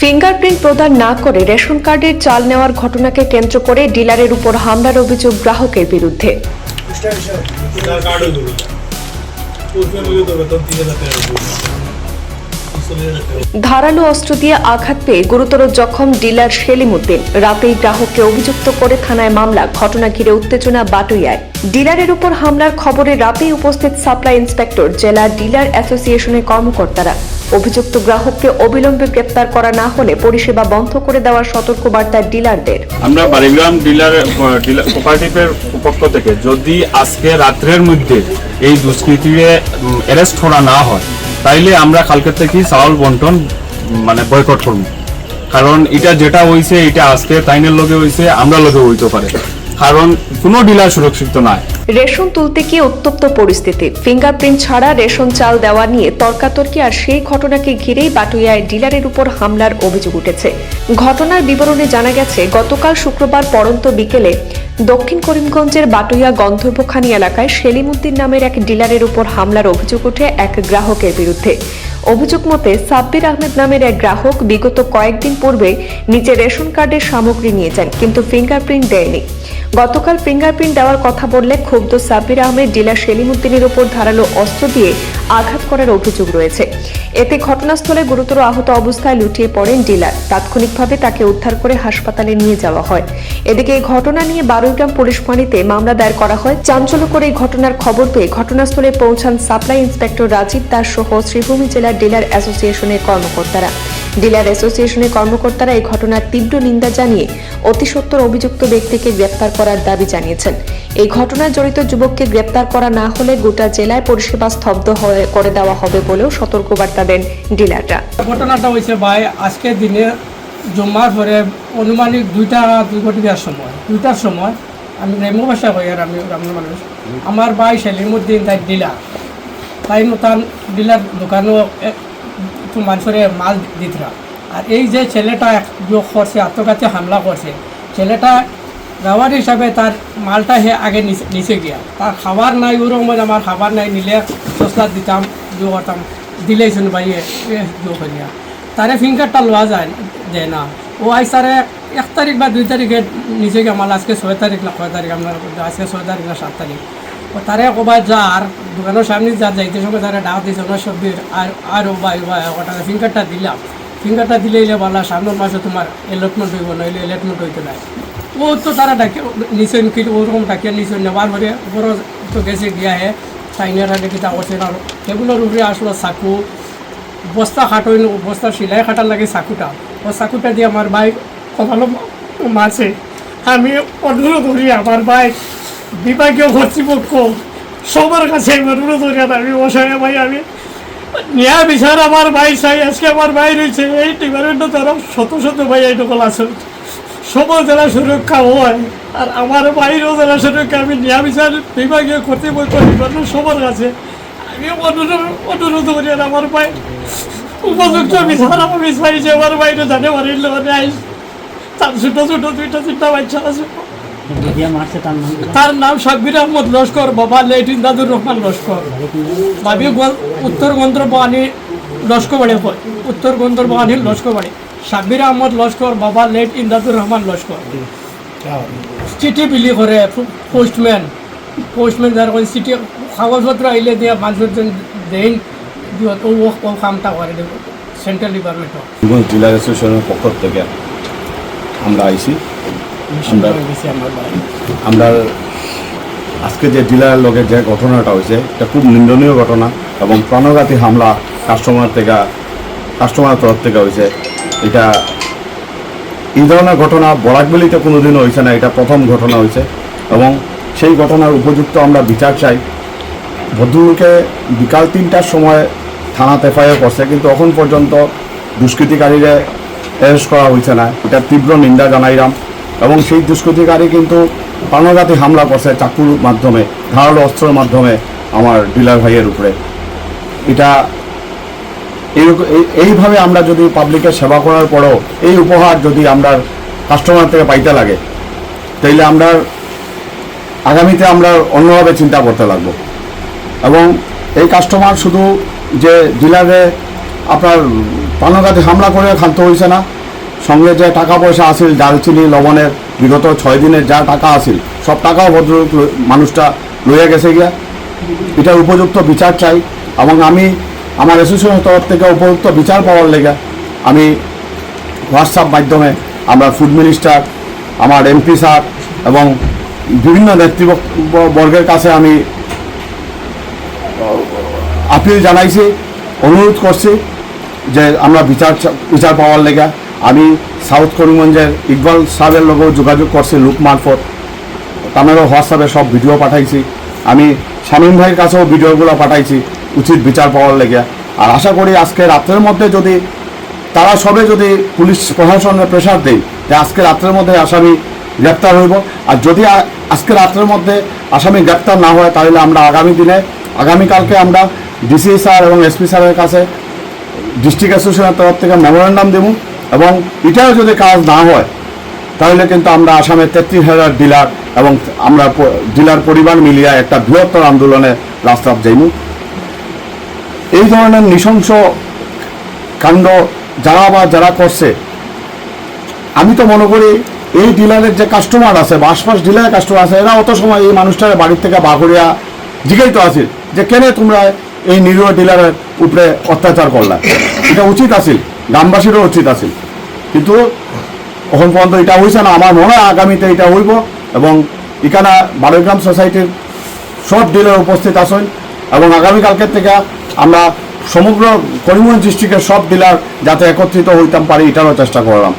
Fingerprint প্রদান না করে রেশন কার্ডের চাল নেওয়ার ঘটনাকে কেন্দ্র করে ডিলারের উপর হামলার অভিযোগ গ্রাহকের বিরুদ্ধে। ধারালো অস্ত্র দিয়ে আঘাত পেয়ে গুরুতর জখম ডিলার সেলিম উদ্দিন। রাতেই গ্রাহককে অভিযুক্ত করে থানায় মামলা। ঘটনা ঘিরে উত্তেজনা বাটুইয়ায়। ডিলারের উপর হামলার খবরে রাতেই উপস্থিত সাপ্লাই ইন্সপেক্টর, জেলা ডিলার অ্যাসোসিয়েশনের কর্মকর্তারা। অভিযুক্ত গ্রাহককে অবিলম্বে গ্রেপ্তার করা না হলে পরিষেবা বন্ধ করে দেওয়ার সতর্কবার্তা ডিলারদের। আমরা বাড়িগ্রাম ডিলার কোঅপারেটিভের পক্ষ থেকে যদি আজকে রাত্রের মধ্যে এই দুষ্কৃতীকে অ্যারেস্ট করা না হয় তাইলে আমরা কালকে থেকে চাউল বন্টন বয়কট করব। কারণ এটা যেটা হয়েছে এটা আজকে তাইনের লগে হয়েছে, আমরা লগে হইতে পারে, কারণ কোনো ডিলার সুরক্ষিত নয়। রেশন তুলতে গিয়ে উত্তপ্ত পরিস্থিতি। ফিঙ্গারপ্রিন্ট ছাড়া রেশন চাল দেওয়া নিয়ে তর্কাতর্কি, আর সেই ঘটনাকে ঘিরেই বাটুইয়ায় ডিলারের উপর হামলার অভিযোগ উঠেছে। ঘটনার বিবরণে জানা গেছে, গতকাল শুক্রবার পড়ন্ত বিকেলে দক্ষিণ করিমগঞ্জের বাটুইয়া গন্ধর্বখানি এলাকায় সেলিম উদ্দিন নামের এক ডিলারের উপর হামলার অভিযোগ ওঠে এক গ্রাহকের বিরুদ্ধে। অভিযোগ মতে সাব্বির আহমেদ নামের এক গ্রাহক বিগত কয়েকদিন পূর্বে নিজের রেশন কার্ডের সামগ্রী নিয়ে যান, কিন্তু ফিঙ্গারপ্রিন্ট দেয়নি। গতকাল ফিঙ্গারপ্রিন্ট দেওয়ার কথা বললে ক্ষুব্ধ সাব্বির আহমেদ ডিলার সেলিম উদ্দিনের উপর ধারালো অস্ত্র দিয়ে আঘাত করার অভিযোগ রয়েছে। এতে ঘটনাস্থলে গুরুতর আহত অবস্থায় লুটিয়ে পড়েন ডিলার। তাৎক্ষণিকভাবে তাকে উদ্ধার করে হাসপাতালে নিয়ে যাওয়া হয়। এদিকে এই ঘটনা নিয়ে বারুইগ্রাম পুলিশ ফাঁড়িতে মামলা দায়ের করা হয়। চাঞ্চল্যকর এই ঘটনার খবর পেয়ে ঘটনাস্থলে পৌঁছান সাপ্লাই ইন্সপেক্টর রাজীব দাস সহ শ্রীভূমি জেলার ডিলার অ্যাসোসিয়েশনের কর্মকর্তারা। ডিলার অ্যাসোসিয়েশনের কর্মকর্তারা এই ঘটনার তীব্র নিন্দা জানিয়ে অতি সত্বর অভিযুক্ত ব্যক্তিকে গ্রেপ্তার করার দাবি জানিয়েছেন। এই ঘটনায় জড়িত যুবককে গ্রেপ্তার করা না হলে গোটা জেলায় পরিষেবা স্তব্ধ করে দেওয়া হবে বলেও সতর্কবার্তা দেন ডিলাররা। ঘটনাটা হয়েছে ভাই আজকে দিনে জমার পরে অনুমানিক দুইটার সময় আমি রেমু ভাষা হই, আর আমি গ্রামের মানুষ। আমার ভাই সেলিম উদ্দিন তাই ডিলার, তাই নতুন ডিলার দোকানও একটু মানুষের মাল দিতরা। আর এই যে ছেলেটা করছে, আত্মঘাতী হামলা করছে, ছেলেটা গাওয়ার হিসাবে তার মালটা আগে নিচে গিয়া, তার খাবার নাই, ওরকম আমার খাবার নাই, নিলে সস্তা দিতাম, করতাম, দিলেই শুন ভাইয়ে করিয়া তারে ফিঙ্গারটা লওয়া যায় না। ও আইসারে 1 তারিখ বা 2 তারিখে নিচে গিয়ে মাল, আজকে 6 তারিখ না 6 তারিখ, আপনার আজকে 6 তারিখ না 7 তারিখ। ও তারে কবাই যার দোকানের সামনে যাইতে সময় তারা ডাক দিয়েছে ওনার সবজির আর ওটা ফিঙ্গারটা দিলাম। ফিঙ্গারটা দিলে বলা সামনের মাসে তোমার এলটমেন্ট হইব, নইলে এলটমেন্ট হইতে নাই। ও তো তারা ডাকে নিচে ওরকম ডাকিয়ে নিচে নেওয়ার পরে বড় তো গেছে গিয়া হে চাইনারা দেখি তা করছে না। সেগুলোর উপরে আসলো চাকু, বস্তা খাটোই, বস্তা সিলাই খাটার লাগে চাকুটা। ও চাকুটা দিয়ে আমার ভাই কপালো মারছে। আমি অনুরোধ করি আমার ভাই বিভাগীয় কর্তৃপক্ষ সবার কাছে অনুরোধ করি, আমি অসহায় ভাই, আমি ন্যায় বিচার আমার ভাই চাই। আজকে আমার ভাই রয়েছে এই ডিপার্টমেন্টে, তারা শত শত ভাই এইটুকু আছে, সবার জেলা সুরক্ষা হয়, আর আমার বাইরেও জেলা সুরক্ষা। আমি ন্যায় বিচার বিভাগীয় কর্তৃপক্ষ ডিপার্টমেন্ট সবার কাছে আমি অনুরোধ করি, আর আমার ভাই উপযুক্ত বিচার আমি চাই যে আমার বাইরে জানে পারিল আইস। তার ছোট ছোট 2টা বাচ্চা আছে। তার নাম সাব্বির আহমদ লস্কর, বাবা লেট ইমদাদুর রহমান লস্কর, ভাবি উত্তর গন্ধর্বখানি লস্করবাড়ি, উত্তর গন্ধর্বখানি লস্করবাড়ি। সাব্বির আহমদ লস্কর, বাবা লেট ইমদাদুর রহমান লস্কর। চিঠি বিলি করে পোস্টম্যান যার করে চিঠি কাগজপত্র আইলে দিয়ে মানুষজন দেন, ও কামটা করে সেন্ট্রাল ডিপার্টমেন্টও। ডিলার অ্যাসোসিয়েশনের পক্ষ থেকে আমরা আইছি। আমরা আজকে যে ডিলারের লোকের যে ঘটনাটা হয়েছে এটা খুব নিন্দনীয় ঘটনা এবং প্রাণঘাতী হামলা কাস্টমার তরফ থেকে হয়েছে। এটা এই ধরনের ঘটনা বরাকবেলিতে কোনোদিনও হয়েছে না, এটা প্রথম ঘটনা হয়েছে এবং সেই ঘটনার উপযুক্ত আমরা বিচার চাই। ভদ্রলোকে বিকাল 3টার সময় থানাতে এফআইআর করছে, কিন্তু এখন পর্যন্ত দুষ্কৃতিকারীরা অ্যারেস্ট করা হয়েছে না। এটা তীব্র নিন্দা জানাইলাম। এবং সেই দুষ্কৃতিকারী কিন্তু প্রাণঘাতী হামলা করছে চাকুর মাধ্যমে, ধারালো অস্ত্রের মাধ্যমে আমার ডিলার ভাইয়ের উপরে। এটা এইভাবে আমরা যদি পাবলিকের সেবা করার পরেও এই উপহার যদি আমরা কাস্টমার থেকে পাইতে লাগে, তাইলে আমরা আগামীতে আমরা অন্যভাবে চিন্তা করতে লাগবো। এবং এই কাস্টমার শুধু যে ডিলারে আপনার প্রাণঘাতী হামলা করে খানতে হয়েছে না, সঙ্গে যে টাকা পয়সা আসিল ডালচিনি লবণের বিগত 6 দিনের যা টাকা আসিল সব টাকাও ভদ্রলোক মানুষটা লইয়া গেছে গিয়া। এটা উপযুক্ত বিচার চাই এবং আমি আমার অ্যাসোসিয়েশনের তরফ থেকে উপযুক্ত বিচার পাওয়ার লেগে আমি হোয়াটসঅ্যাপ মাধ্যমে আমরা ফুড মিনিস্টার, আমার এমপি স্যার এবং বিভিন্ন নেতৃবর্গের কাছে আমি আপিল জানাইছি, অনুরোধ করছি যে আমরা বিচার পাওয়ার লেগে। আমি সাউথ করিমগঞ্জের ইকবাল সাহেবের লগেও যোগাযোগ করছি লোক মারফত, তাদেরও হোয়াটসঅ্যাপে সব ভিডিও পাঠাইছি। আমি শামীম ভাইয়ের কাছেও ভিডিওগুলো পাঠাইছি উচিত বিচার পাওয়ার লেগে। আর আশা করি আজকে রাত্রের মধ্যে যদি তারা সবে যদি পুলিশ প্রশাসনের প্রেশার দেয় যে আজকে রাত্রের মধ্যে আসামি গ্রেপ্তার হইব, আর যদি আজকে রাত্রের মধ্যে আসামি গ্রেপ্তার না হয় তাহলে আমরা আগামীকালকে আমরা ডিসি স্যার এবং এসপি স্যারের কাছে ডিস্ট্রিক্ট অ্যাসোসিয়েশনের তরফ থেকে মেমোরেন্ডাম দেব এবং এটাও যদি কাজ না হয় তাহলে কিন্তু আমরা আসামের 33,000 ডিলার এবং আমরা ডিলার পরিবার মিলিয়ে একটা বৃহত্তর আন্দোলনে রাস্তা যাইব। এই ধরনের নৃশংস কাণ্ড যারা করছে, আমি তো মনে করি এই ডিলারের যে কাস্টমার আছে বা আশপাশ ডিলারের কাস্টমার আছে, এরা অত সময় এই মানুষটার বাড়ির থেকে বাঘরিয়া জিজ্ঞাসিত আছে যে কেন তোমরা এই নিরীহ ডিলারের উপরে অত্যাচার করলা। এটা উচিত আছিল, গ্রামবাসীরও উচিত আছিল, কিন্তু এখন পর্যন্ত এটা হয়েছে না। আমার মনে হয় আগামীতে এটা হইব এবং এখানে বারোগ্রাম সোসাইটির সব ডিলার উপস্থিত আছেন এবং আগামীকালকের থেকে আমরা সমগ্র করিমগঞ্জ ডিস্ট্রিক্টের সব ডিলার যাতে একত্রিত হইতাম পারি এটারও চেষ্টা করলাম।